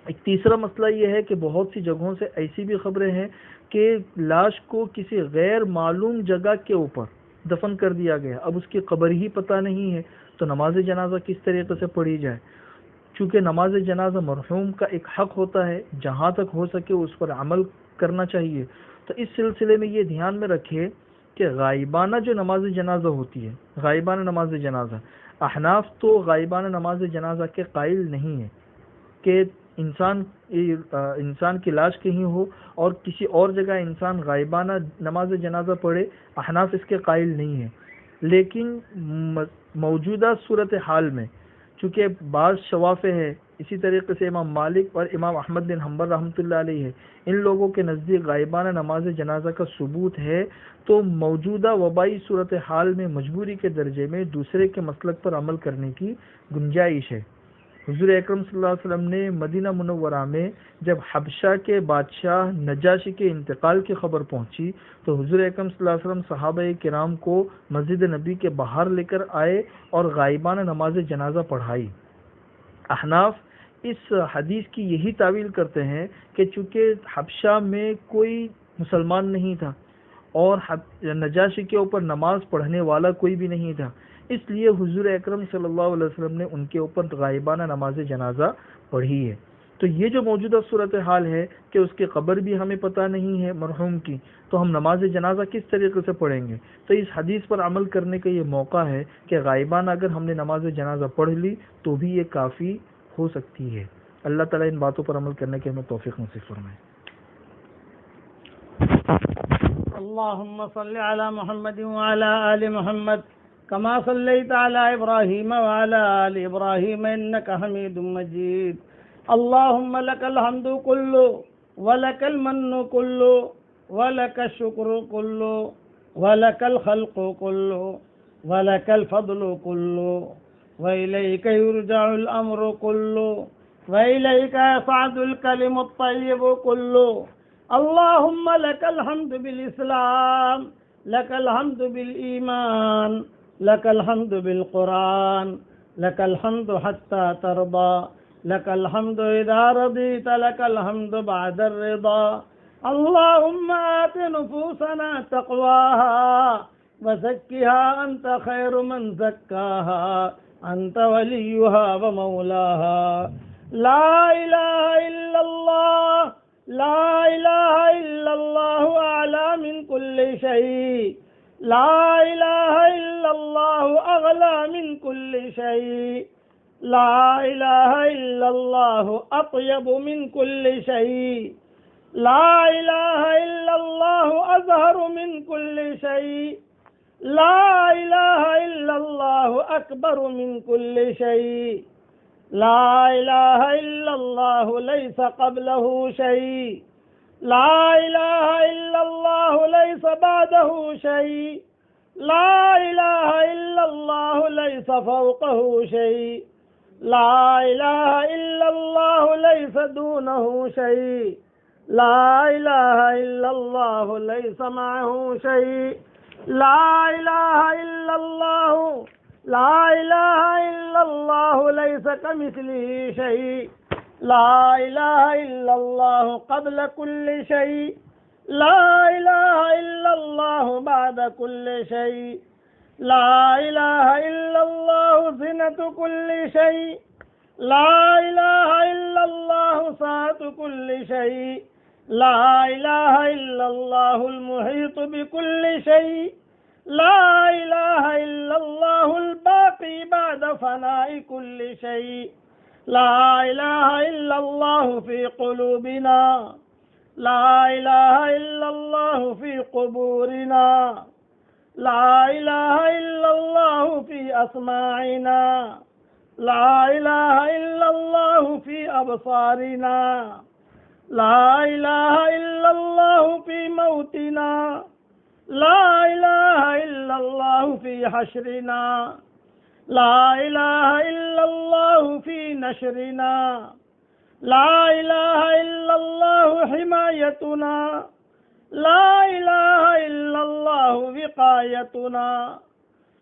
ایک تیسرا مسئلہ یہ ہے کہ بہت سی جگہوں سے ایسی بھی خبریں ہیں کہ لاش کو کسی غیر معلوم جگہ کے اوپر دفن کر دیا گیا، اب اس کی قبر ہی پتہ نہیں ہے، تو نماز جنازہ کس طریقے سے پڑھی جائے؟ چونکہ نماز جنازہ مرحوم کا ایک حق ہوتا ہے، جہاں تک ہو سکے اس پر عمل کرنا چاہیے۔ تو اس سلسلے میں یہ دھیان میں رکھے کہ غائبانہ جو نماز جنازہ ہوتی ہے، غائبانہ نماز جنازہ، احناف تو غائبانہ نماز جنازہ کے قائل نہیں ہے کہ انسان کی لاش کہیں ہو اور کسی اور جگہ انسان غائبانہ نماز جنازہ پڑھے، احناف اس کے قائل نہیں ہیں۔ لیکن موجودہ صورتحال میں چونکہ بعض شوافع ہے، اسی طریقے سے امام مالک اور امام احمد بن حنبل رحمۃ اللہ علیہ ہے، ان لوگوں کے نزدیک غائبانہ نماز جنازہ کا ثبوت ہے، تو موجودہ وبائی صورتحال میں مجبوری کے درجے میں دوسرے کے مسلک پر عمل کرنے کی گنجائش ہے۔ حضور اکرم صلی اللہ علیہ وسلم نے مدینہ منورہ میں جب حبشہ کے بادشاہ نجاشی کے انتقال کی خبر پہنچی تو حضور اکرم صلی اللہ علیہ وسلم صحابہ کرام کو مسجد نبی کے باہر لے کر آئے اور غائبانہ نماز جنازہ پڑھائی۔ احناف اس حدیث کی یہی تعویل کرتے ہیں کہ چونکہ حبشہ میں کوئی مسلمان نہیں تھا اور نجاشی کے اوپر نماز پڑھنے والا کوئی بھی نہیں تھا، اس لیے حضور اکرم صلی اللہ علیہ وسلم نے ان کے اوپر غائبانہ نماز جنازہ پڑھی ہے۔ تو یہ جو موجودہ صورتحال ہے کہ اس کی قبر بھی ہمیں پتہ نہیں ہے مرحوم کی، تو ہم نماز جنازہ کس طریقے سے پڑھیں گے؟ تو اس حدیث پر عمل کرنے کا یہ موقع ہے کہ غائبانہ اگر ہم نے نماز جنازہ پڑھ لی تو بھی یہ کافی ہو سکتی ہے۔ اللہ تعالیٰ ان باتوں پر عمل کرنے کے ہمیں توفیق نصیب فرمائے۔ اللهم صل على محمد وعلى آل محمد كما صليت على إبراهيم وعلى آل إبراهيم إنك حميد مجيد اللهم لك الحمد كله ولك المن كله ولك الشكر كله ولك الخلق كله ولك الفضل كله وإليك يرجع الأمر كله وإليك يصعد الكلم الطيب كله اللهم لك الحمد بالإسلام لك الحمد بالإيمان لك الحمد بالقرآن لك الحمد حتى ترضى لك الحمد إذا رضيت لك الحمد بعد الرضا اللهم آت نفوسنا تقواها وزكها أنت خير من زكاها أنت وليها ومولاها لا إله إلا الله لا إله إلا الله أعلى من كل شيء لا إله إلا الله أغلى من كل شيء لا إله إلا الله أطيب من كل شيء لا إله إلا الله أزهر من كل شيء شيء لا إله إلا الله أكبر من كل شيء لا إله إلا الله ليس قبله شيء لا إله إلا الله ليس بعده شيء لا إله إلا الله ليس فوقه شيء لا إله إلا الله ليس دونه شيء لا إله إلا الله ليس معه شيء لا إله إلا الله لا إله إلا الله ليس كمثله شيء لا إله إلا الله قبل كل شيء لا إله إلا الله بعد كل شيء لا إله إلا الله زنة كل شيء لا إله إلا الله سعة كل شيء لا إله إلا الله المحيط بكل شيء لا إله إلا الله الباقي بعد فناء كل شيء لا إله إلا الله في قلوبنا لا إله إلا الله في قبورنا لا إله إلا الله في أسماعنا لا إله إلا الله في أبصارنا لا إله إلا الله في موتنا لا إله إلا الله في حشرنا لا إله إلا الله في نشرنا لا إله إلا الله حمايتنا لا إله إلا الله وقايتنا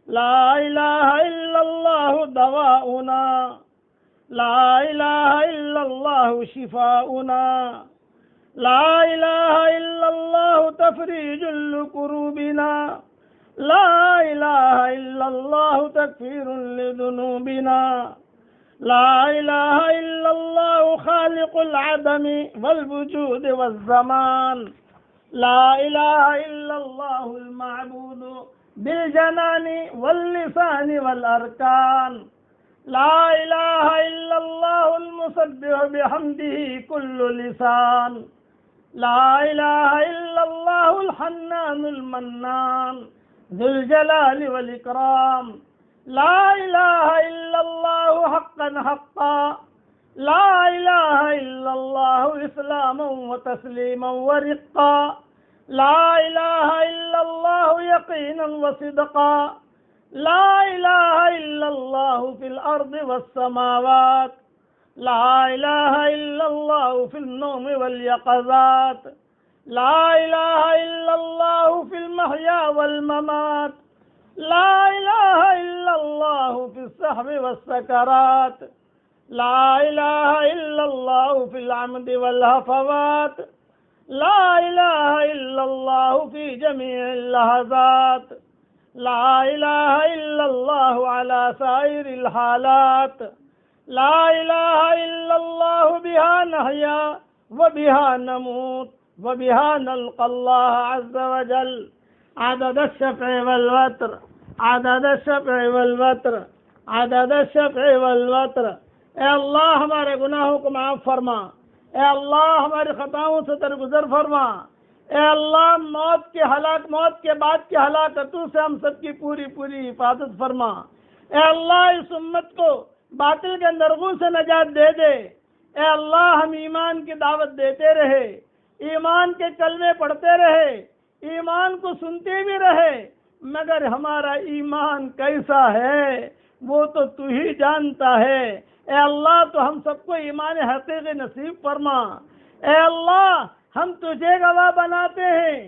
لا إله إلا الله دواؤنا لا إله إلا الله شفاؤنا لا إله إلا الله تفريج لكروبنا لا إله إلا الله تكفير لذنوبنا لا إله إلا الله خالق العدم والوجود والزمان لا إله إلا الله المعبود بالجنان واللسان والأركان لا إله إلا الله المسبح بحمده كل لسان لا إله إلا الله الحنان المنان ذو الجلال والإكرام لا إله إلا الله حقا حقا لا إله إلا الله إسلاما وتسليما ورقا لا إله إلا الله يقينا وصدقا لا إله إلا الله في الأرض والسماوات لا إله إلا الله في النوم واليقظات لا إله إلا الله في المحيا والممات لا إله إلا الله في السحب والسكرات لا إله إلا الله في العمد والهفوات لا إله إلا الله في جميع اللحظات لا إله إلا الله على سائر الحالات لا إله إلا الله بها نحيا وبها نموت وبها نلقى الله عز وجل عدد الشفع والوتر عدد الشفع والوتر عدد الشفع والوتر اے اللہ ہمارے گناہوں کو معاف فرما اے اللہ ہماری خطاؤں سے درگزر فرما اے اللہ موت کے بعد کی ہلاکتوں سے ہم سب کی پوری پوری حفاظت فرما اے اللہ اس امت کو باطل کے اندرغو سے نجات دے دے اے اللہ ہم ایمان کی دعوت دیتے رہے ایمان کے کلمے پڑھتے رہے ایمان کو سنتے بھی رہے مگر ہمارا ایمان کیسا ہے وہ تو ہی جانتا ہے اے اللہ تو ہم سب کو ایمان حقیقی نصیب فرما اے اللہ ہم تجھے گواہ بناتے ہیں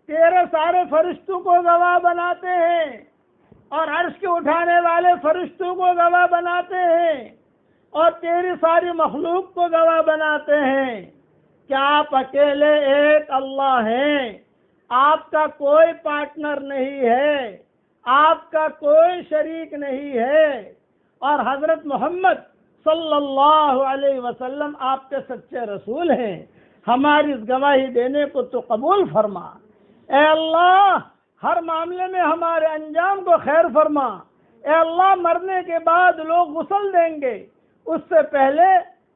تیرے سارے فرشتوں کو گواہ بناتے ہیں اور عرش کے اٹھانے والے فرشتوں کو گواہ بناتے ہیں اور تیری ساری مخلوق کو گواہ بناتے ہیں کہ آپ اکیلے ایک اللہ ہیں آپ کا کوئی پارٹنر نہیں ہے آپ کا کوئی شریک نہیں ہے اور حضرت محمد صلی اللہ علیہ وسلم آپ کے سچے رسول ہیں ہماری اس گواہی دینے کو تو قبول فرما اے اللہ ہر معاملے میں ہمارے انجام کو خیر فرما اے اللہ مرنے کے بعد لوگ غسل دیں گے اس سے پہلے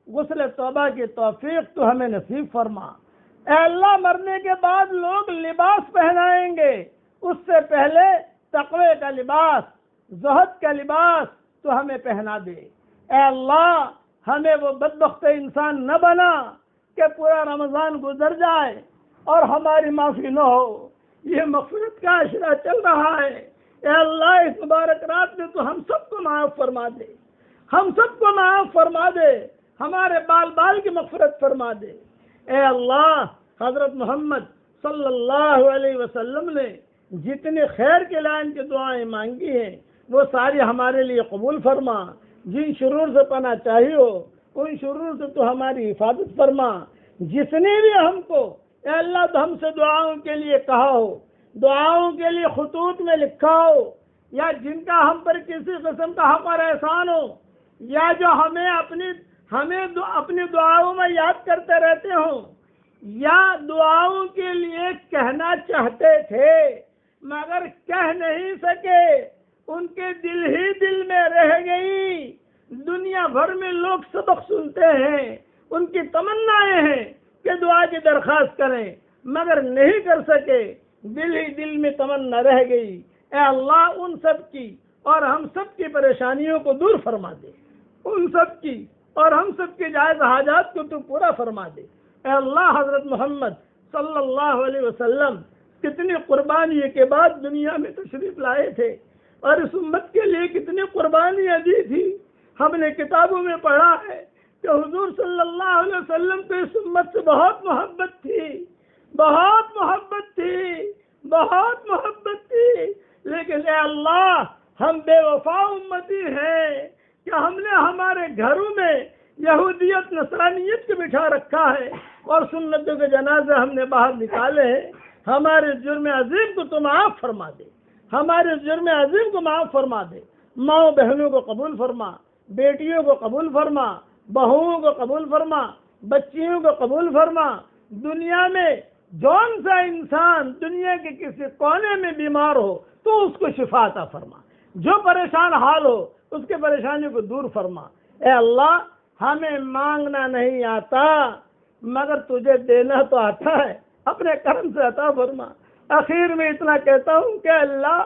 غسل توبہ کی توفیق تو ہمیں نصیب فرما اے اللہ مرنے کے بعد لوگ لباس پہنائیں گے اس سے سے پہلے تقوی کا لباس، زہد کا لباس تو ہمیں پہنا دے۔ اے اللہ ہمیں وہ بدبخت انسان نہ بنا کہ پورا رمضان گزر جائے اور ہماری معافی نہ ہو۔ یہ مغفرت کا عشرہ چل رہا ہے، اے اللہ اس مبارک رات میں تو ہم سب کو معاف فرما دے، ہم سب کو معاف فرما دے، ہمارے بال بال کی مغفرت فرما دے۔ اے اللہ حضرت محمد صلی اللہ علیہ وسلم نے جتنے خیر کے لائن کی دعائیں مانگی ہیں وہ ساری ہمارے لیے قبول فرما۔ جن شرور سے پناہ چاہیے ہو ان شرور سے تو ہماری حفاظت فرما۔ جس نے بھی ہم کو اے اللہ تو ہم سے دعاؤں کے لیے کہا ہو، دعاؤں کے لیے خطوط میں لکھا ہو، یا جن کا ہم پر کسی قسم کا حق اور احسان ہو، یا جو ہمیں اپنی دعاؤں میں یاد کرتے رہتے ہوں، یا دعاؤں کے لیے کہنا چاہتے تھے مگر کہہ نہیں سکے، ان کے دل ہی دل میں رہ گئی۔ دنیا بھر میں لوگ سبق سنتے ہیں، ان کی تمنائیں ہیں کہ دعا کی درخواست کریں مگر نہیں کر سکے، دل ہی دل میں تمنا رہ گئی۔ اے اللہ ان سب کی اور ہم سب کی پریشانیوں کو دور فرما دے، ان سب کی اور ہم سب کے جائز حاجات کو تو پورا فرما دے۔ اے اللہ حضرت محمد صلی اللہ علیہ وسلم کتنی قربانی کے بعد دنیا میں تشریف لائے تھے اور اس امت کے لیے کتنی قربانیاں دی تھی۔ ہم نے کتابوں میں پڑھا ہے کہ حضور صلی اللہ علیہ وسلم کو اس امت سے بہت محبت تھی، بہت محبت تھی، بہت محبت تھی، لیکن اے اللہ ہم بے وفا امتی ہیں کہ ہم نے ہمارے گھروں میں یہودیت نصرانیت کو بٹھا رکھا ہے اور سنتوں کے جنازے ہم نے باہر نکالے ہیں۔ ہمارے جرم عظیم کو تو معاف فرما دے، ہمارے جرم عظیم کو معاف فرما دے۔ ماؤں بہنوں کو قبول فرما، بیٹیوں کو قبول فرما، بہوؤں کو قبول فرما، بچیوں کو قبول فرما۔ دنیا میں جون سا انسان دنیا کے کسی کونے میں بیمار ہو تو اس کو شفا عطا فرما، جو پریشان حال ہو اس کے پریشانی کو دور فرما۔ اے اللہ ہمیں مانگنا نہیں آتا مگر تجھے دینا تو آتا ہے، اپنے کرم سے عطا فرما۔ آخر میں اتنا کہتا ہوں کہ اللہ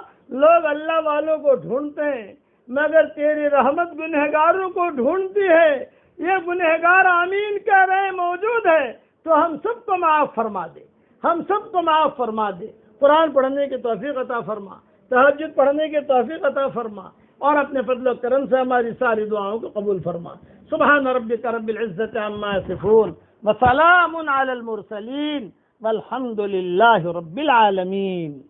لوگ اللہ والوں کو ڈھونڈتے ہیں مگر تیری رحمت گنہگاروں کو ڈھونڈتی ہے۔ یہ گنہگار آمین کہہ رہے موجود ہے تو ہم سب کو معاف فرما دے، ہم سب کو معاف فرما دے۔ قرآن پڑھنے کی توفیق عطا فرما، تہجد پڑھنے کی توفیق عطا فرما اور اپنے فضل و کرم سے ہماری ساری دعاؤں کو قبول فرما۔ سبحان ربک رب العزت عما یصفون وسلام علی المرسلین والحمد للہ رب العالمین۔